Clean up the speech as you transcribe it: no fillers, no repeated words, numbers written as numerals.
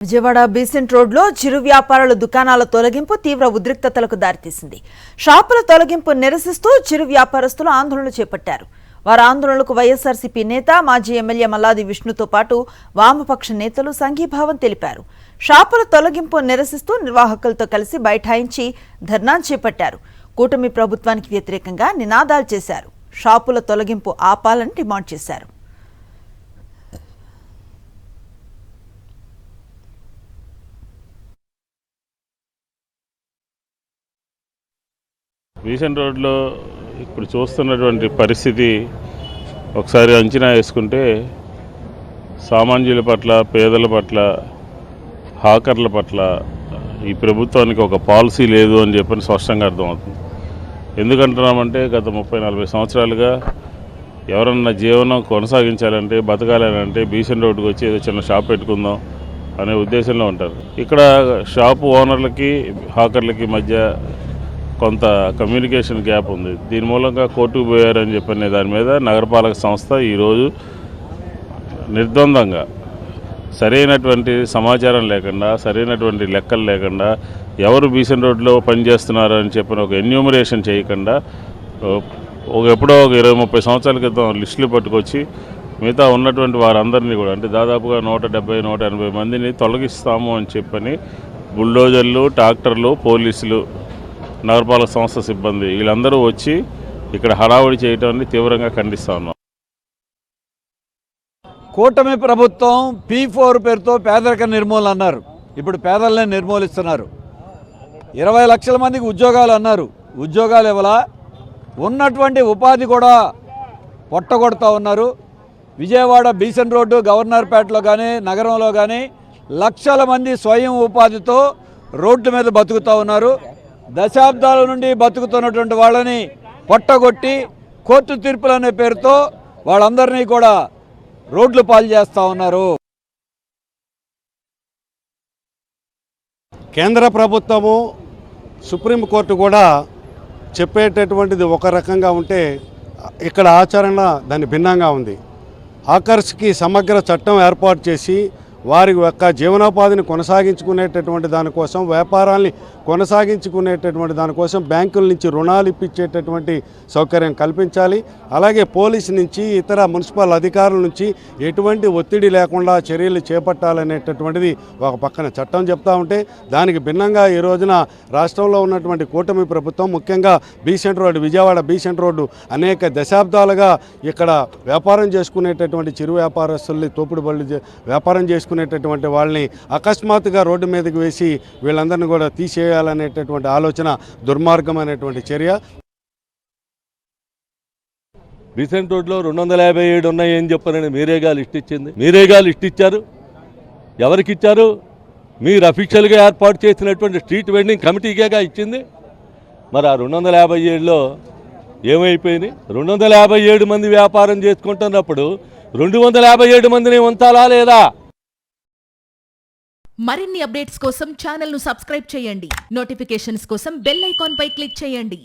Vijayawada Besant రోడ్లో చిరు వ్యాపారుల దుకాణాల తొలగింపు తీవ్ర ఉద్రిక్తతలకు దారితీసింది. షాపుల తొలగింపు నిరసిస్తూ చిరు వ్యాపారస్తులు ఆందోళనలు చేపట్టారు. వారి ఆందోళనలకు వైఎస్ఆర్సీపీ నేత మాజీ ఎమ్మెల్యే మల్లాది విష్ణుతో పాటు వామపక్ష నేతలు సంఘీభావం తెలిపారు. షాపుల తొలగింపు నిరసిస్తూ నిర్వాహకులతో కలిసి బైఠాయించి ధర్నా చేపట్టారు. కూటమి ప్రభుత్వానికి వ్యతిరేకంగా నినాదాలు చేశారు. షాపుల తొలగింపు ఆపాలని డిమాండ్ చేశారు. బీసెంట్ రోడ్లో ఇప్పుడు చూస్తున్నటువంటి పరిస్థితి ఒకసారి అంచనా వేసుకుంటే సామాన్యుల పట్ల, పేదల పట్ల, హాకర్ల పట్ల ఈ ప్రభుత్వానికి ఒక పాలసీ లేదు అని చెప్పని స్పష్టంగా అర్థమవుతుంది. ఎందుకంటున్నామంటే గత 30-40 సంవత్సరాలుగా ఎవరన్నా జీవనం కొనసాగించాలంటే, బతకాలంటే బీసెంట్ రోడ్డుకు వచ్చి ఏదో చిన్న షాప్ పెట్టుకుందాం అనే ఉద్దేశంలో ఉంటారు. ఇక్కడ షాపు ఓనర్లకి, హాకర్లకి మధ్య కొంత కమ్యూనికేషన్ గ్యాప్ ఉంది. దీని మూలంగా కోర్టుకు పోయారని చెప్పనే దాని మీద నగరపాలక సంస్థ ఈరోజు నిర్ద్వందంగా సరైనటువంటి సమాచారం లేకుండా, సరైనటువంటి లెక్కలు లేకుండా, ఎవరు బీసెంట్ రోడ్లో పనిచేస్తున్నారు అని చెప్పిన ఒక ఎన్యూమరేషన్ చేయకుండా ఎప్పుడో ఒక 20-30 సంవత్సరాల క్రితం లిస్టులు పట్టుకొచ్చి మిగతా ఉన్నటువంటి వారందరినీ కూడా, అంటే దాదాపుగా 170-180 మందిని తొలగిస్తాము అని చెప్పని బుల్డోజర్లు, ట్రాక్టర్లు, పోలీసులు, నగరపాలక సంస్థ సిబ్బంది వీళ్ళందరూ వచ్చి ఇక్కడ హడావుడి చేయటాన్ని తీవ్రంగా ఖండిస్తా ఉన్నాం. కూటమి ప్రభుత్వం P4 పేరుతో పేదరిక నిర్మూలన అన్నారు. ఇప్పుడు పేదలనే నిర్మూలిస్తున్నారు. 20 లక్షల మందికి ఉద్యోగాలు అన్నారు. ఉద్యోగాలు ఇవ్వాల, ఉన్నటువంటి ఉపాధి కూడా పొట్టగొడతా ఉన్నారు. విజయవాడ బీసెంట్ రోడ్డు, గవర్నర్పేటలో కానీ, నగరంలో కానీ లక్షల మంది స్వయం ఉపాధితో రోడ్ల మీద బతుకుతూ ఉన్నారు. దశాబ్దాల నుండి బతుకుతున్నటువంటి వాళ్ళని పొట్టగొట్టి కోర్టు తీర్పులు అనే పేరుతో వాళ్ళందరినీ కూడా రోడ్లు పాలు చేస్తూ ఉన్నారు. కేంద్ర ప్రభుత్వము, సుప్రీంకోర్టు కూడా చెప్పేటటువంటిది ఒక రకంగా ఉంటే ఇక్కడ ఆచరణ దాని భిన్నంగా ఉంది. హాకర్స్కి సమగ్ర చట్టం ఏర్పాటు చేసి వారి యొక్క జీవనోపాధిని కొనసాగించుకునేటటువంటి దానికోసం, వ్యాపారాన్ని కొనసాగించుకునేటటువంటి దానికోసం బ్యాంకుల నుంచి రుణాలు ఇప్పించేటటువంటి సౌకర్యం కల్పించాలి. అలాగే పోలీసు నుంచి, ఇతర మున్సిపల్ అధికారుల నుంచి ఎటువంటి ఒత్తిడి లేకుండా చర్యలు చేపట్టాలనేటటువంటిది ఒక పక్కన చట్టం చెప్తా ఉంటే, దానికి భిన్నంగా ఈ రోజున రాష్ట్రంలో ఉన్నటువంటి కూటమి ప్రభుత్వం, ముఖ్యంగా Besant road, Vijayawada Besant road అనేక దశాబ్దాలుగా ఇక్కడ వ్యాపారం చేసుకునేటటువంటి చిరు వ్యాపారస్తుల్ని, తోపుడు బళ్ళు వ్యాపారం చేసుకునేటటువంటి వాళ్ళని అకస్మాత్తుగా రోడ్డు మీదకి వేసి వీళ్ళందరినీ కూడా తీసేయాలనేటటువంటి ఆలోచన దుర్మార్గమైనటువంటి చర్య. బీసెంట్ రోడ్లో 257 ఉన్నాయి అని చెప్పారని మీరేగా లిస్ట్ ఇచ్చింది. మీరేగా లిస్ట్ ఇచ్చారు. ఎవరికి ఇచ్చారు? మీరు అఫీషియల్గా ఏర్పాటు చేసినటువంటి స్ట్రీట్ వెండింగ్ కమిటీకేగా ఇచ్చింది. మరి ఆ 257లో ఏమైపోయింది? 257 మంది వ్యాపారం చేసుకుంటున్నప్పుడు 257 మందిని ఉంచాలా లేదా? మరిన్ని అప్డేట్స్ కోసం ఛానల్ ను సబ్స్క్రైబ్ చేయండి. నోటిఫికేషన్స్ కోసం బెల్ ఐకాన్ పై క్లిక్ చేయండి.